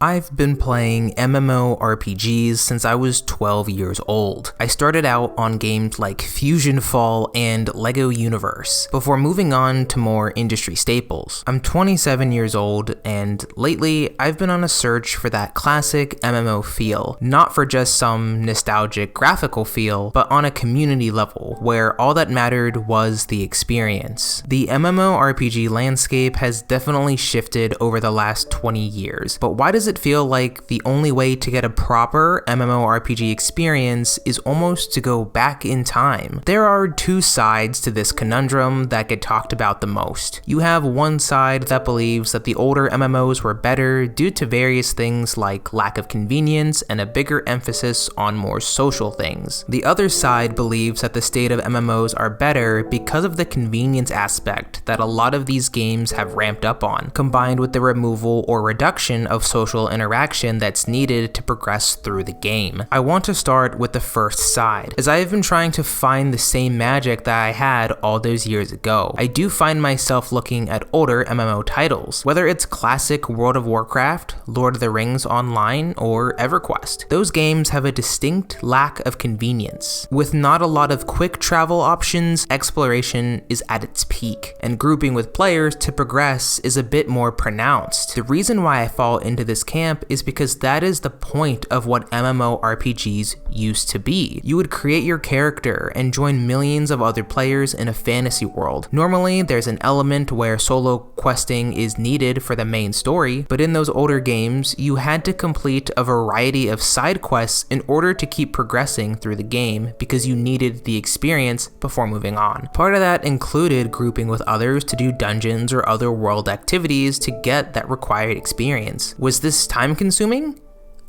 I've been playing MMORPGs since I was 12 years old. I started out on games like Fusion Fall and LEGO Universe, before moving on to more industry staples. I'm 27 years old, and lately I've been on a search for that classic MMO feel, not for just some nostalgic graphical feel, but on a community level, where all that mattered was the experience. The MMORPG landscape has definitely shifted over the last 20 years, but why does it feel like the only way to get a proper MMORPG experience is almost to go back in time? There are two sides to this conundrum that get talked about the most. You have one side that believes that the older MMOs were better due to various things like lack of convenience and a bigger emphasis on more social things. The other side believes that the state of MMOs are better because of the convenience aspect that a lot of these games have ramped up on, combined with the removal or reduction of social interaction that's needed to progress through the game. I want to start with the first side, as I have been trying to find the same magic that I had all those years ago. I do find myself looking at older MMO titles, whether it's classic World of Warcraft, Lord of the Rings Online, or EverQuest. Those games have a distinct lack of convenience. With not a lot of quick travel options, exploration is at its peak, and grouping with players to progress is a bit more pronounced. The reason why I fall into this camp is because that is the point of what MMORPGs used to be. You would create your character and join millions of other players in a fantasy world. Normally, there's an element where solo questing is needed for the main story, but in those older games, you had to complete a variety of side quests in order to keep progressing through the game because you needed the experience before moving on. Part of that included grouping with others to do dungeons or other world activities to get that required experience. Was this time consuming?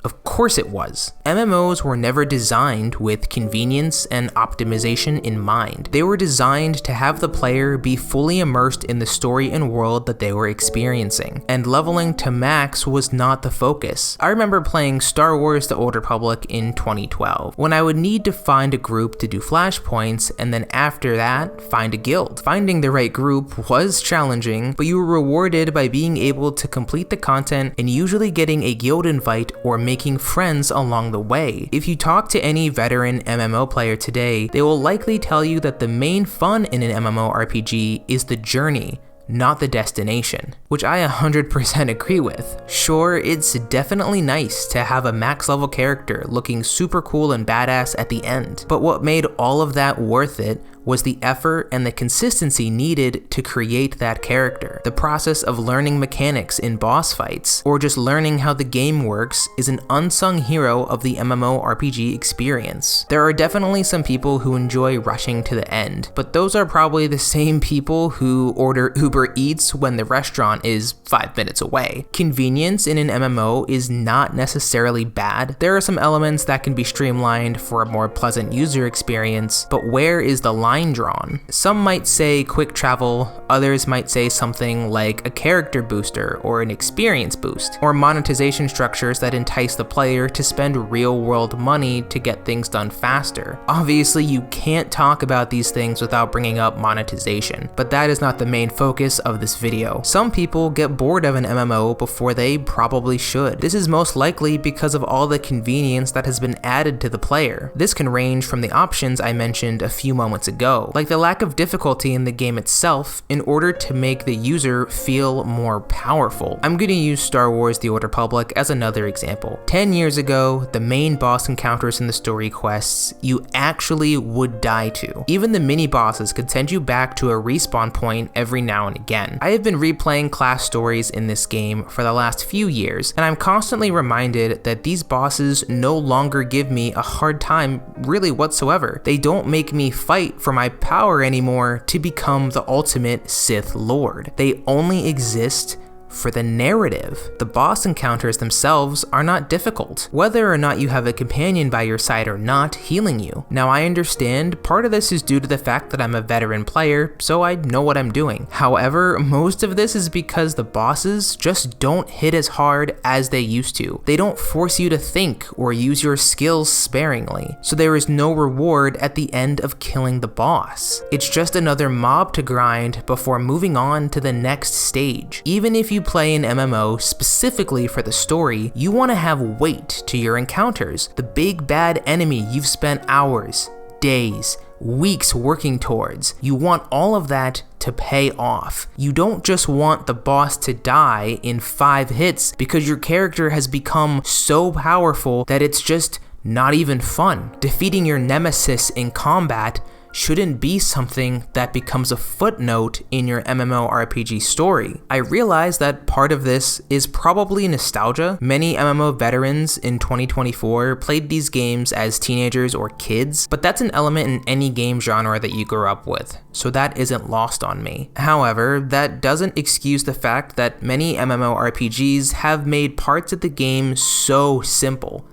Of course it was. MMOs were never designed with convenience and optimization in mind. They were designed to have the player be fully immersed in the story and world that they were experiencing, and leveling to max was not the focus. I remember playing Star Wars: The Old Republic in 2012, when I would need to find a group to do flashpoints, and then after that, find a guild. Finding the right group was challenging, but you were rewarded by being able to complete the content and usually getting a guild invite or making friends along the way. If you talk to any veteran MMO player today, they will likely tell you that the main fun in an MMORPG is the journey, not the destination, which I 100% agree with. Sure, it's definitely nice to have a max level character looking super cool and badass at the end, but what made all of that worth it was the effort and the consistency needed to create that character. The process of learning mechanics in boss fights, or just learning how the game works, is an unsung hero of the MMORPG experience. There are definitely some people who enjoy rushing to the end, but those are probably the same people who order Uber Eats when the restaurant is 5 minutes away. Convenience in an MMO is not necessarily bad. There are some elements that can be streamlined for a more pleasant user experience, but where is the line drawn? Some might say quick travel, others might say something like a character booster or an experience boost, or monetization structures that entice the player to spend real-world money to get things done faster. Obviously, you can't talk about these things without bringing up monetization, but that is not the main focus of this video. Some people get bored of an MMO before they probably should. This is most likely because of all the convenience that has been added to the player. This can range from the options I mentioned a few moments ago, like the lack of difficulty in the game itself in order to make the user feel more powerful. I'm going to use Star Wars: The Old Republic as another example. 10 years ago, the main boss encounters in the story quests you actually would die to. Even the mini bosses could send you back to a respawn point every now and again. I have been replaying class stories in this game for the last few years, and I'm constantly reminded that these bosses no longer give me a hard time really whatsoever. They don't make me fight for my power anymore to become the ultimate Sith Lord. They only exist for the narrative. The boss encounters themselves are not difficult, whether or not you have a companion by your side or not healing you. Now I understand part of this is due to the fact that I'm a veteran player, so I know what I'm doing. However, most of this is because the bosses just don't hit as hard as they used to. They don't force you to think or use your skills sparingly, so there is no reward at the end of killing the boss. It's just another mob to grind before moving on to the next stage. Even if you you play an MMO specifically for the story, you want to have weight to your encounters. The big bad enemy you've spent hours, days, weeks working towards. You want all of that to pay off. You don't just want the boss to die in 5 hits because your character has become so powerful that it's just not even fun. Defeating your nemesis in combat shouldn't be something that becomes a footnote in your MMORPG story. I realize that part of this is probably nostalgia. Many MMO veterans in 2024 played these games as teenagers or kids, but that's an element in any game genre that you grew up with, so that isn't lost on me. However, that doesn't excuse the fact that many MMORPGs have made parts of the game so simple,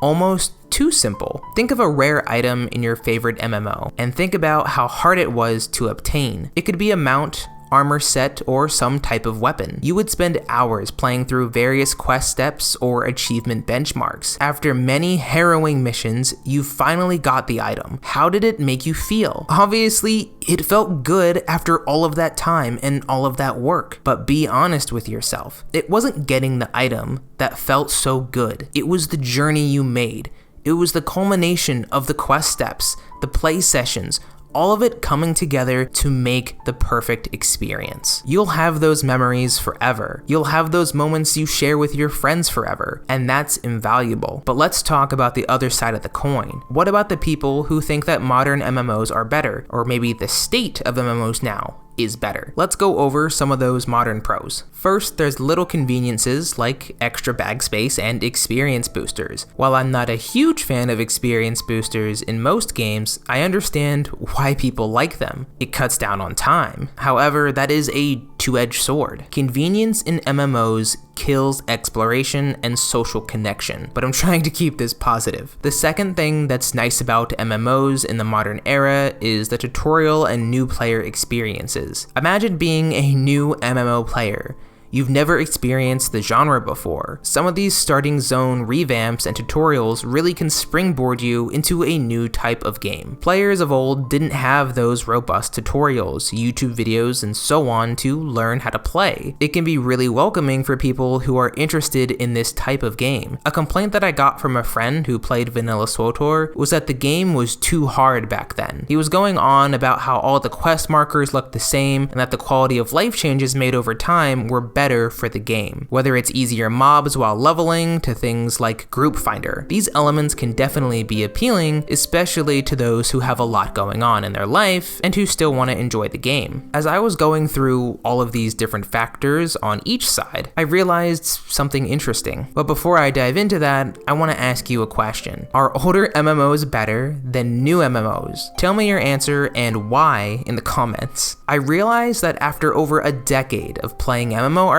almost too simple. Think of a rare item in your favorite MMO, and think about how hard it was to obtain. It could be a mount, armor set, or some type of weapon. You would spend hours playing through various quest steps or achievement benchmarks. After many harrowing missions, you finally got the item. How did it make you feel? Obviously, it felt good after all of that time and all of that work, but be honest with yourself. It wasn't getting the item that felt so good. It was the journey you made. It was the culmination of the quest steps, the play sessions, all of it coming together to make the perfect experience. You'll have those memories forever. You'll have those moments you share with your friends forever, and that's invaluable. But let's talk about the other side of the coin. What about the people who think that modern MMOs are better, or maybe the state of MMOs now is better? Let's go over some of those modern pros. First, there's little conveniences like extra bag space and experience boosters. While I'm not a huge fan of experience boosters in most games, I understand why people like them. It cuts down on time. However, that is a two-edged sword. Convenience in MMOs kills exploration and social connection, but I'm trying to keep this positive. The second thing that's nice about MMOs in the modern era is the tutorial and new player experiences. Imagine being a new MMO player. You've never experienced the genre before. Some of these starting zone revamps and tutorials really can springboard you into a new type of game. Players of old didn't have those robust tutorials, YouTube videos, and so on to learn how to play. It can be really welcoming for people who are interested in this type of game. A complaint that I got from a friend who played Vanilla SWTOR was that the game was too hard back then. He was going on about how all the quest markers looked the same and that the quality of life changes made over time were better for the game. Whether it's easier mobs while leveling to things like Group Finder, these elements can definitely be appealing, especially to those who have a lot going on in their life and who still want to enjoy the game. As I was going through all of these different factors on each side, I realized something interesting. But before I dive into that, I want to ask you a question. Are older MMOs better than new MMOs? Tell me your answer and why in the comments. I realized that after over a decade of playing MMORPGs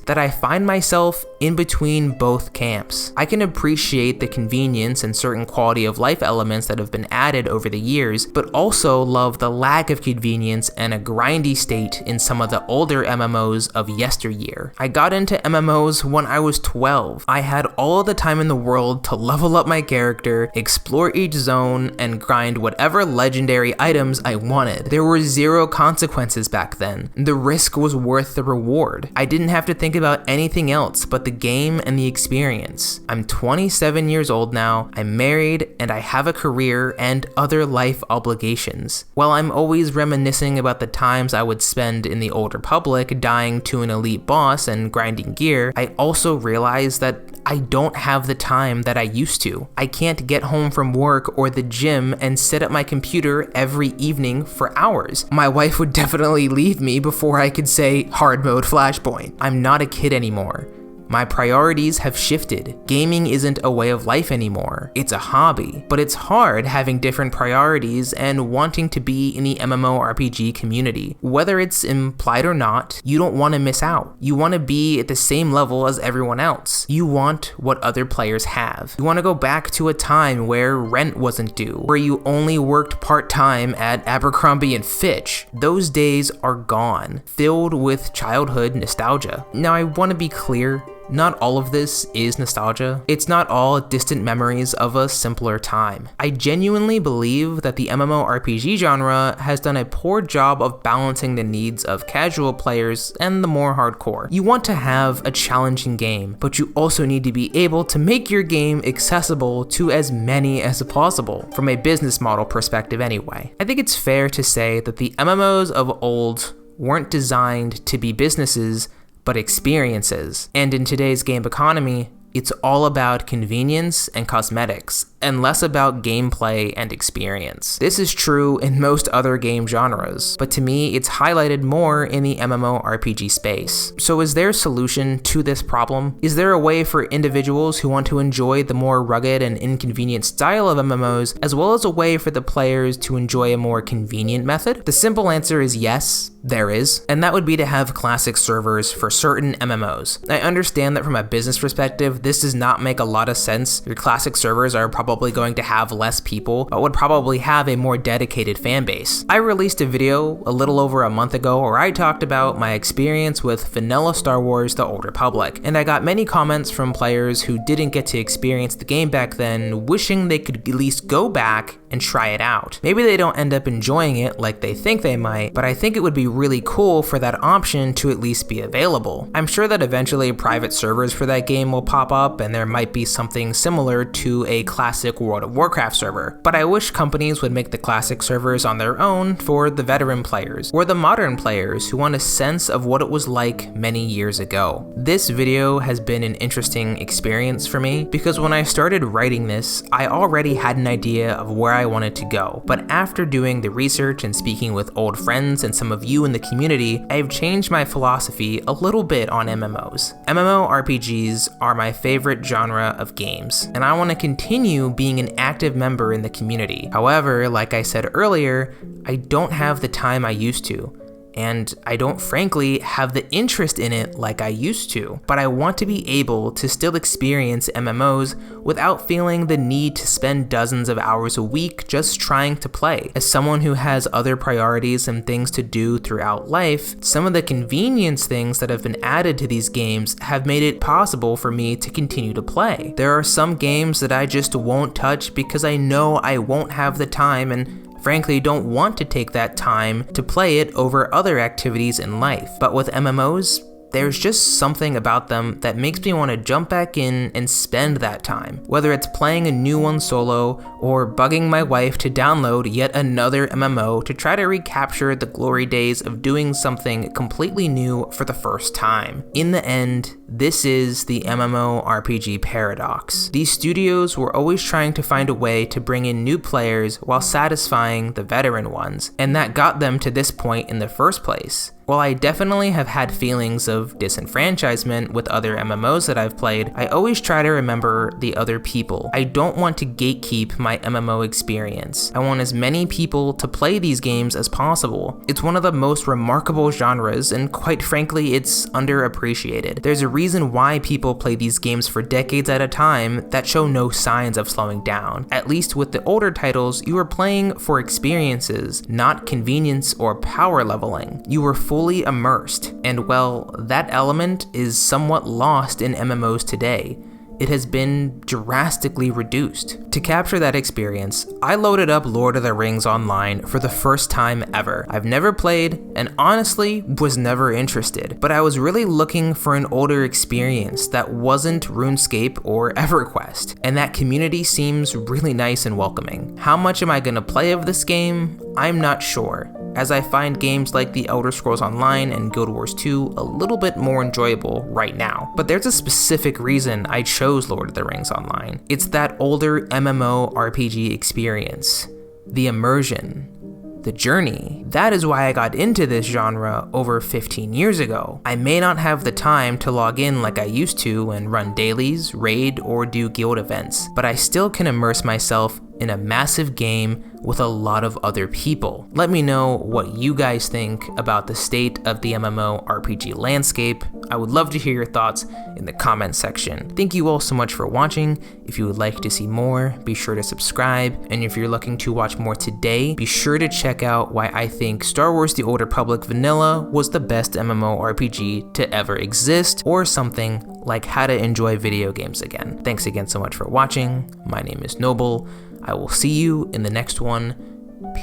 that I find myself in between both camps. I can appreciate the convenience and certain quality of life elements that have been added over the years, but also love the lack of convenience and a grindy state in some of the older MMOs of yesteryear. I got into MMOs when I was 12. I had all of the time in the world to level up my character, explore each zone, and grind whatever legendary items I wanted. There were zero consequences back then. The risk was worth the reward. I didn't have to think about anything else but the game and the experience. I'm 27 years old now, I'm married, and I have a career and other life obligations. While I'm always reminiscing about the times I would spend in the Old Republic dying to an elite boss and grinding gear, I also realize that I don't have the time that I used to. I can't get home from work or the gym and sit at my computer every evening for hours. My wife would definitely leave me before I could say hard mode flashpoint. I'm not a kid anymore. My priorities have shifted. Gaming isn't a way of life anymore. It's a hobby, but it's hard having different priorities and wanting to be in the MMORPG community. Whether it's implied or not, you don't want to miss out. You want to be at the same level as everyone else. You want what other players have. You want to go back to a time where rent wasn't due, where you only worked part-time at Abercrombie & Fitch. Those days are gone, filled with childhood nostalgia. Now I want to be clear, not all of this is nostalgia. It's not all distant memories of a simpler time. I genuinely believe that the MMORPG genre has done a poor job of balancing the needs of casual players and the more hardcore. You want to have a challenging game, but you also need to be able to make your game accessible to as many as possible, from a business model perspective anyway. I think it's fair to say that the MMOs of old weren't designed to be businesses, but experiences. And in today's game economy, it's all about convenience and cosmetics, and less about gameplay and experience. This is true in most other game genres, but to me, it's highlighted more in the MMORPG space. So is there a solution to this problem? Is there a way for individuals who want to enjoy the more rugged and inconvenient style of MMOs, as well as a way for the players to enjoy a more convenient method? The simple answer is yes, there is, and that would be to have classic servers for certain MMOs. I understand that from a business perspective, this does not make a lot of sense. Your classic servers are probably going to have less people, but would probably have a more dedicated fan base. I released a video a little over a month ago where I talked about my experience with vanilla Star Wars: The Old Republic, and I got many comments from players who didn't get to experience the game back then, wishing they could at least go back and try it out. Maybe they don't end up enjoying it like they think they might, but I think it would be really cool for that option to at least be available. I'm sure that eventually private servers for that game will pop up, and there might be something similar to a classic World of Warcraft server, but I wish companies would make the classic servers on their own for the veteran players, or the modern players who want a sense of what it was like many years ago. This video has been an interesting experience for me, because when I started writing this, I already had an idea of where I wanted to go, but after doing the research and speaking with old friends and some of you in the community, I've changed my philosophy a little bit on MMOs. MMORPGs are my favorite genre of games, and I want to continue being an active member in the community. However, like I said earlier, I don't have the time I used to, and I don't frankly have the interest in it like I used to, but I want to be able to still experience MMOs without feeling the need to spend dozens of hours a week just trying to play. As someone who has other priorities and things to do throughout life, some of the convenience things that have been added to these games have made it possible for me to continue to play. There are some games that I just won't touch because I know I won't have the time and frankly don't want to take that time to play it over other activities in life. But with MMOs, there's just something about them that makes me want to jump back in and spend that time. Whether it's playing a new one solo or bugging my wife to download yet another MMO to try to recapture the glory days of doing something completely new for the first time. In the end, this is the MMORPG Paradox. These studios were always trying to find a way to bring in new players while satisfying the veteran ones, and that got them to this point in the first place. While I definitely have had feelings of disenfranchisement with other MMOs that I've played, I always try to remember the other people. I don't want to gatekeep my MMO experience. I want as many people to play these games as possible. It's one of the most remarkable genres, and quite frankly, it's underappreciated. There's a reason why people play these games for decades at a time that show no signs of slowing down. At least with the older titles, you were playing for experiences, not convenience or power leveling. You were fully immersed, and well, that element is somewhat lost in MMOs today. It has been drastically reduced. To capture that experience, I loaded up Lord of the Rings Online for the first time ever. I've never played, and honestly was never interested, but I was really looking for an older experience that wasn't RuneScape or EverQuest, and that community seems really nice and welcoming. How much am I gonna play of this game? I'm not sure, as I find games like The Elder Scrolls Online and Guild Wars 2 a little bit more enjoyable right now. But there's a specific reason I chose Lord of the Rings Online. It's that older MMORPG experience, the immersion, the journey. That is why I got into this genre over 15 years ago. I may not have the time to log in like I used to and run dailies, raid, or do guild events, but I still can immerse myself in a massive game with a lot of other people. Let me know what you guys think about the state of the MMORPG landscape. I would love to hear your thoughts in the comment section. Thank you all so much for watching. If you would like to see more, be sure to subscribe. And if you're looking to watch more today, be sure to check out why I think Star Wars The Old Republic Vanilla was the best MMORPG to ever exist, or something like How to Enjoy Video Games Again. Thanks again so much for watching. My name is Noble. I will see you in the next one.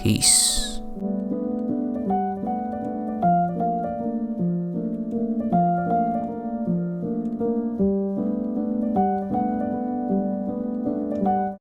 Peace.